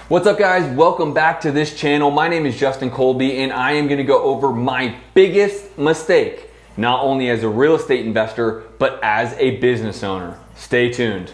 What's up guys? Welcome back to this channel. My name is Justin Colby and I am going to go over my biggest mistake, not only as a real estate investor, but as a business owner. Stay tuned.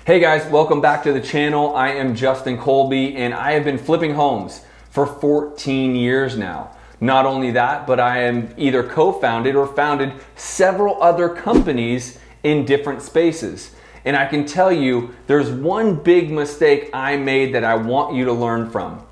Hey guys, welcome back to the channel. I am Justin Colby and I have been flipping homes for 14 years now. Not only that, but I am either co-founded or founded several other companies in different spaces. And I can tell you, there's one big mistake I made that I want you to learn from.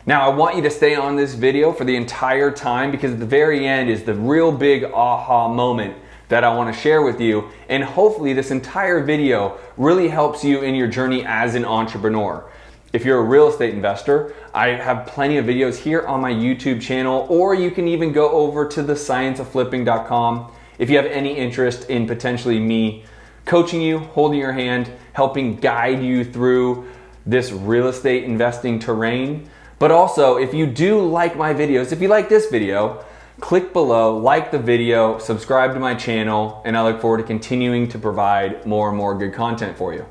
Now, I want you to stay on this video for the entire time because at the very end is the real big aha moment that I want to share with you, and hopefully this entire video really helps you in your journey as an entrepreneur. If you're a real estate investor, I have plenty of videos here on my YouTube channel, or you can even go over to thescienceofflipping.com if you have any interest in potentially me coaching you, holding your hand, helping guide you through this real estate investing terrain. But also, if you do like my videos, if you like this video, click below, like the video, subscribe to my channel, and I look forward to continuing to provide more and more good content for you.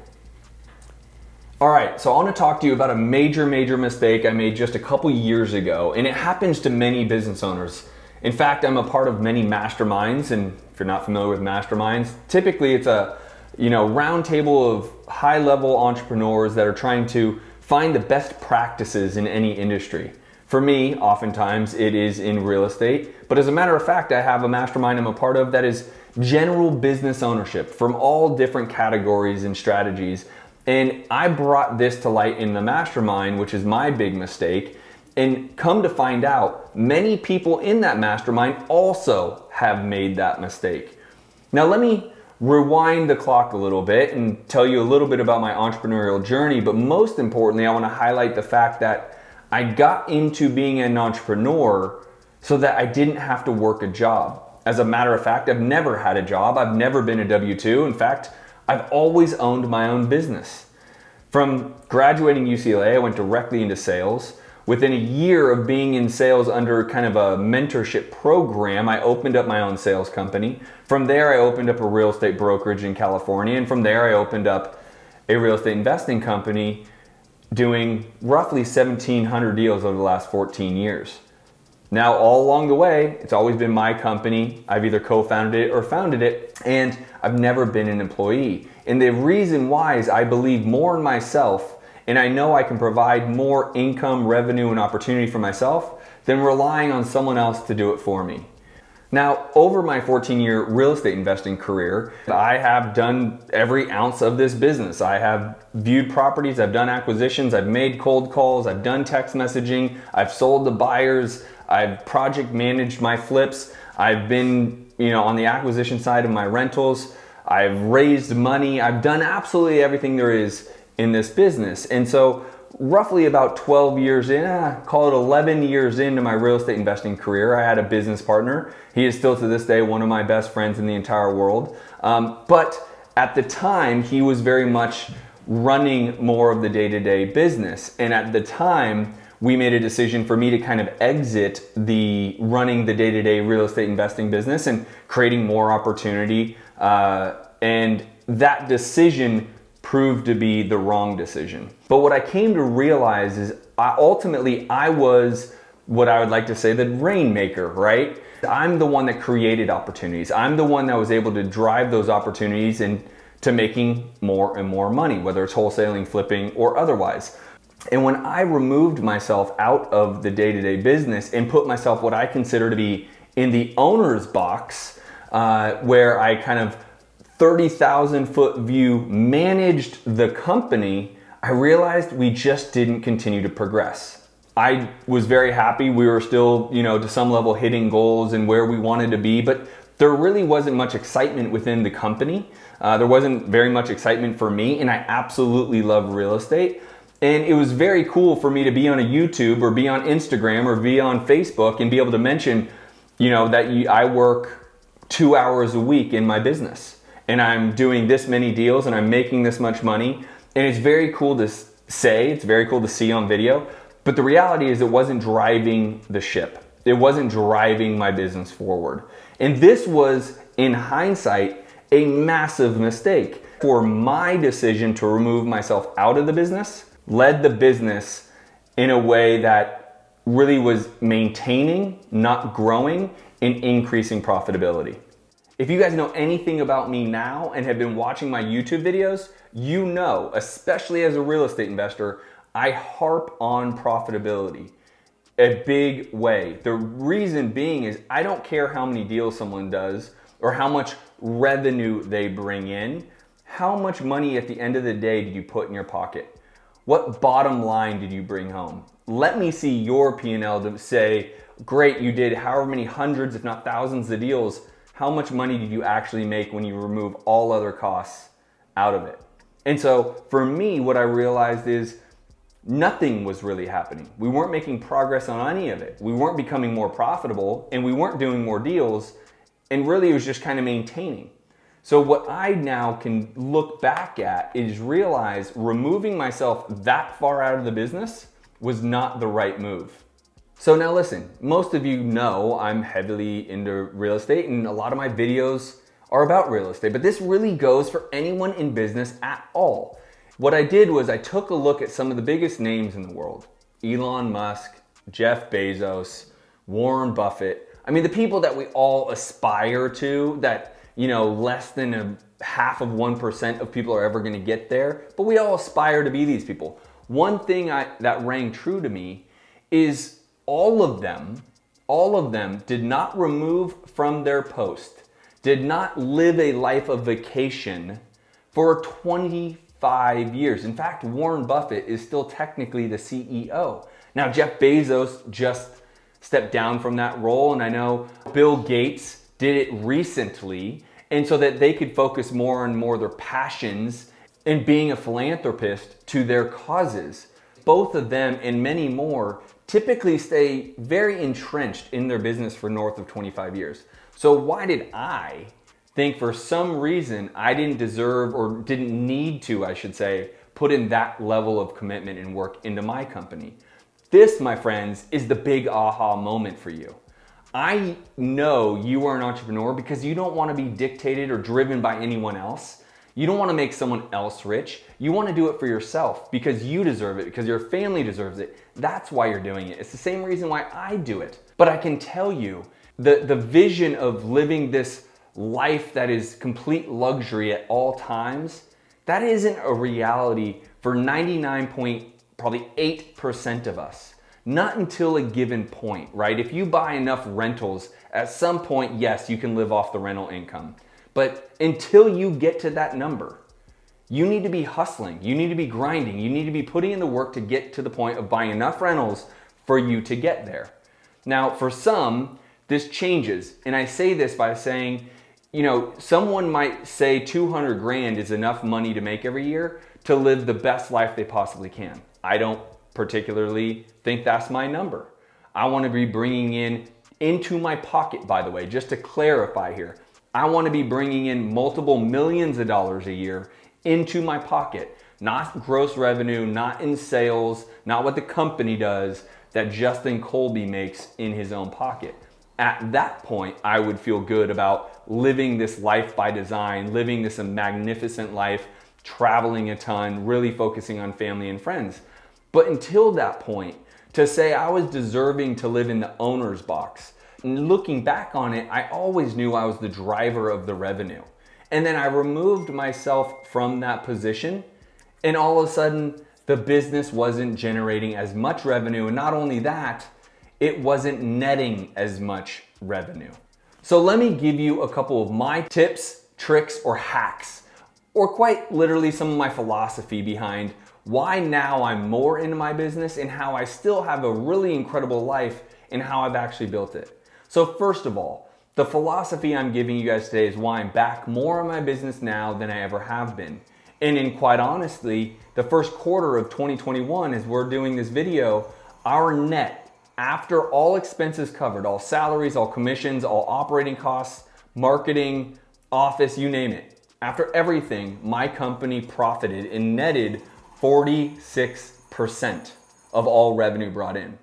All right, so I want to talk to you about a major mistake I made just a couple years ago, and it happens to many business owners. In fact, I'm a part of many masterminds, and if you're not familiar with masterminds, typically it's a round table of high-level entrepreneurs that are trying to find the best practices in any industry. For me, oftentimes it is in real estate, but as a matter of fact, I have a mastermind I'm a part of that is general business ownership from all different categories and strategies. And I brought this to light in the mastermind, which is my big mistake, and come to find out, many people in that mastermind also have made that mistake. Now let me rewind the clock a little bit and tell you a little bit about my entrepreneurial journey, but most importantly, I want to highlight the fact that I got into being an entrepreneur so that I didn't have to work a job. As a matter of fact, I've never had a job. I've never been a W-2. In fact, I've always owned my own business. From graduating UCLA, I went directly into sales. Within a year of being in sales under kind of a mentorship program, I opened up my own sales company. From there, I opened up a real estate brokerage in California. And from there, I opened up a real estate investing company doing roughly 1,700 deals over the last 14 years. Now, all along the way, it's always been my company. I've either co-founded it or founded it, and I've never been an employee. And the reason why is I believe more in myself, and I know I can provide more income, revenue, and opportunity for myself than relying on someone else to do it for me. Now, over my 14-year real estate investing career, I have done every ounce of this business. I have viewed properties, I've done acquisitions, I've made cold calls, I've done text messaging, I've sold to buyers, I've project managed my flips, I've been on the acquisition side of my rentals, I've raised money, I've done absolutely everything there is in this business. And so roughly about 12 years in, call it 11 years into my real estate investing career, I had a business partner. He is still to this day one of my best friends in the entire world. But at the time, he was very much running more of the day-to-day business. And at the time, we made a decision for me to kind of exit the running the day-to-day real estate investing business and creating more opportunity. And that decision proved to be the wrong decision. But what I came to realize is ultimately I was what I would like to say the rainmaker, right? I'm the one that created opportunities. I'm the one that was able to drive those opportunities into making more and more money, whether it's wholesaling, flipping, or otherwise. And when I removed myself out of the day-to-day business and put myself what I consider to be in the owner's box, where I kind of 30,000 foot view managed the company, I realized we just didn't continue to progress. I was very happy. We were still, to some level hitting goals and where we wanted to be, but there really wasn't much excitement within the company. There wasn't very much excitement for me, and I absolutely love real estate. And it was very cool for me to be on a YouTube or be on Instagram or be on Facebook and be able to mention, that I work 2 hours a week in my business. And I'm doing this many deals and I'm making this much money. And it's very cool to say, it's very cool to see on video, But the reality is it wasn't driving the ship. It wasn't driving my business forward. And this was, in hindsight, a massive mistake. For my decision to remove myself out of the business led the business in a way that really was maintaining, not growing, and increasing profitability. If you guys know anything about me now and have been watching my YouTube videos, you know, especially as a real estate investor, I harp on profitability a big way. The reason being is I don't care how many deals someone does or how much revenue they bring in. How much money at the end of the day did you put in your pocket? What bottom line did you bring home? Let me see your P&L to say, great, you did however many hundreds, if not thousands of deals. How much money did you actually make when you remove all other costs out of it? And so for me, what I realized is nothing was really happening. We weren't making progress on any of it. We weren't becoming more profitable and we weren't doing more deals. And really it was just kind of maintaining. So what I now can look back at is realize removing myself that far out of the business was not the right move. So now listen, most of you know I'm heavily into real estate and a lot of my videos are about real estate, but this really goes for anyone in business at all. What I did was I took a look at some of the biggest names in the world. Elon Musk, Jeff Bezos, Warren Buffett. I mean, the people that we all aspire to, that, you know, less than 0.5% of people are ever gonna get there, but we all aspire to be these people. One thing that rang true to me is all of them did not remove from their post, did not live a life of vacation for 25 years. In fact, Warren Buffett is still technically the CEO. Now, Jeff Bezos just stepped down from that role, and I know Bill Gates did it recently, and so that they could focus more and more their passions in being a philanthropist to their causes. Both of them and many more typically stay very entrenched in their business for north of 25 years. So why did I think for some reason I didn't deserve or didn't need to, I should say, put in that level of commitment and work into my company? This, my friends, is the big aha moment for you. I know you are an entrepreneur because you don't want to be dictated or driven by anyone else. You don't want to make someone else rich. You want to do it for yourself because you deserve it, because your family deserves it. That's why you're doing it. It's the same reason why I do it. But I can tell you, the vision of living this life that is complete luxury at all times, that isn't a reality for 99.8% of us. Not until a given point, right? If you buy enough rentals, at some point, yes, you can live off the rental income. But until you get to that number, you need to be hustling, you need to be grinding, you need to be putting in the work to get to the point of buying enough rentals for you to get there. Now, for some, this changes. And I say this by saying, you know, someone might say 200 grand is enough money to make every year to live the best life they possibly can. I don't particularly think that's my number. I want to be bringing in into my pocket, by the way, just to clarify here. I want to be bringing in multiple millions of dollars a year into my pocket, not gross revenue, not in sales, not what the company does, that Justin Colby makes in his own pocket. At that point, I would feel good about living this life by design, living this magnificent life, traveling a ton, really focusing on family and friends. But until that point, to say I was deserving to live in the owner's box, and looking back on it, I always knew I was the driver of the revenue. And then I removed myself from that position, and all of a sudden, the business wasn't generating as much revenue. And not only that, it wasn't netting as much revenue. So let me give you a couple of my tips, tricks, or hacks, or quite literally some of my philosophy behind why now I'm more into my business and how I still have a really incredible life and how I've actually built it. So first of all, the philosophy I'm giving you guys today is why I'm back more in my business now than I ever have been. And in quite honestly, the first quarter of 2021, as we're doing this video, our net, after all expenses covered, all salaries, all commissions, all operating costs, marketing, office, you name it, after everything, my company profited and netted 46%. of all revenue brought in.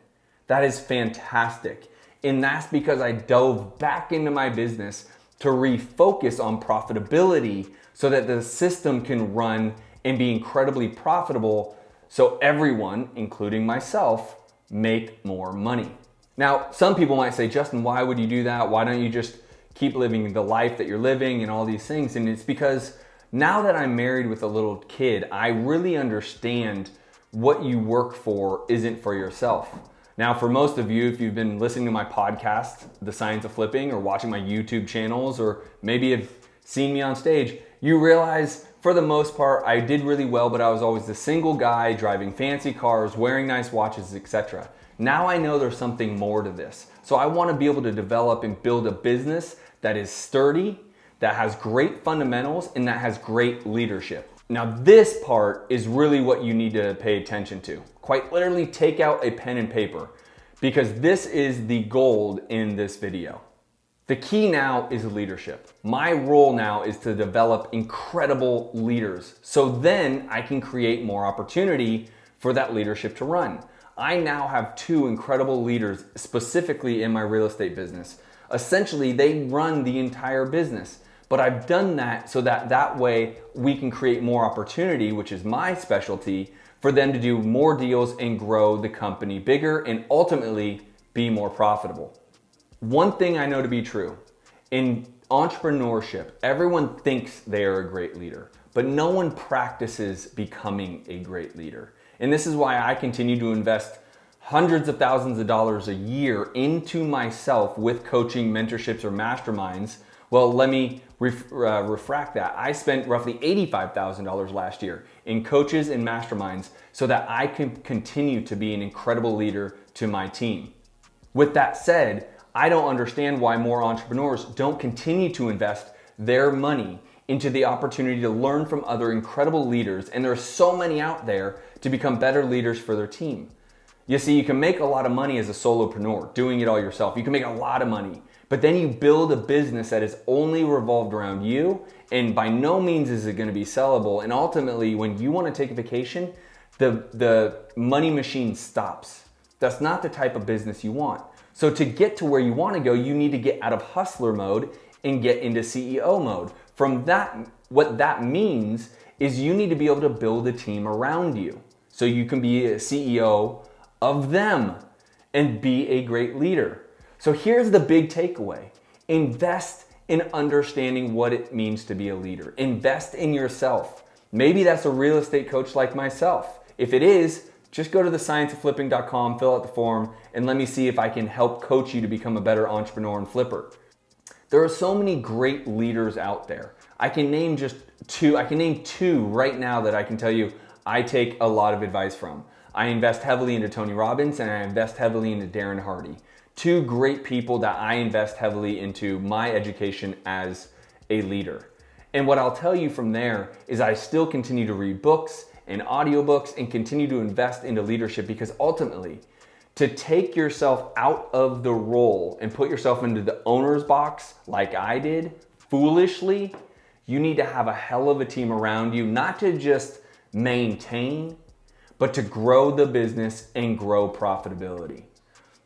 That is fantastic. And that's because I dove back into my business to refocus on profitability so that the system can run and be incredibly profitable so everyone, including myself, make more money. Now, some people might say, Justin, why would you do that? Why don't you just keep living the life that you're living and all these things? And it's because now that I'm married with a little kid, I really understand what you work for isn't for yourself. Now, for most of you, if you've been listening to my podcast, The Science of Flipping, or watching my YouTube channels, or maybe have seen me on stage, you realize for the most part, I did really well, but I was always the single guy driving fancy cars, wearing nice watches, etc. Now I know there's something more to this. So I want to be able to develop and build a business that is sturdy, that has great fundamentals, and that has great leadership. Now this part is really what you need to pay attention to. Quite literally take out a pen and paper, because this is the gold in this video. The key now is leadership. My role now is to develop incredible leaders, so then I can create more opportunity for that leadership to run. I now have 2 incredible leaders specifically in my real estate business. Essentially, they run the entire business. But I've done that so that way we can create more opportunity, which is my specialty, for them to do more deals and grow the company bigger and ultimately be more profitable. One thing I know to be true, in entrepreneurship, everyone thinks they are a great leader, but no one practices becoming a great leader. And this is why I continue to invest hundreds of thousands of dollars a year into myself with coaching, mentorships, or masterminds. Well, let me refract that. I spent roughly $85,000 last year in coaches and masterminds so that I can continue to be an incredible leader to my team. With that said, I don't understand why more entrepreneurs don't continue to invest their money into the opportunity to learn from other incredible leaders, and there are so many out there, to become better leaders for their team. You see, you can make a lot of money as a solopreneur, doing it all yourself. You can make a lot of money, but then you build a business that is only revolved around you, and by no means is it going to be sellable. And ultimately, when you want to take a vacation, the money machine stops. That's not the type of business you want. So to get to where you want to go, you need to get out of hustler mode and get into CEO mode. From that, what that means is you need to be able to build a team around you so you can be a CEO of them and be a great leader. So here's the big takeaway. Invest in understanding what it means to be a leader. Invest in yourself. Maybe that's a real estate coach like myself. If it is, just go to thescienceofflipping.com, fill out the form, and let me see if I can help coach you to become a better entrepreneur and flipper. There are so many great leaders out there. I can name just 2. I can name 2 right now that I can tell you I take a lot of advice from. I invest heavily into Tony Robbins, and I invest heavily into Darren Hardy. 2 great people that I invest heavily into my education as a leader. And what I'll tell you from there is I still continue to read books and audiobooks and continue to invest into leadership, because ultimately, to take yourself out of the role and put yourself into the owner's box like I did, foolishly, you need to have a hell of a team around you, not to just maintain, but to grow the business and grow profitability.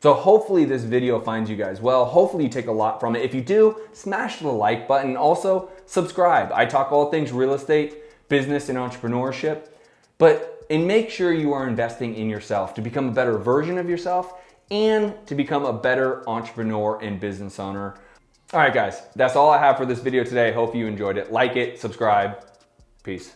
So hopefully this video finds you guys well. Hopefully you take a lot from it. If you do, smash the like button. Also, subscribe. I talk all things real estate, business, and entrepreneurship. And make sure you are investing in yourself to become a better version of yourself and to become a better entrepreneur and business owner. All right, guys, that's all I have for this video today. Hope you enjoyed it. Like it, subscribe. Peace.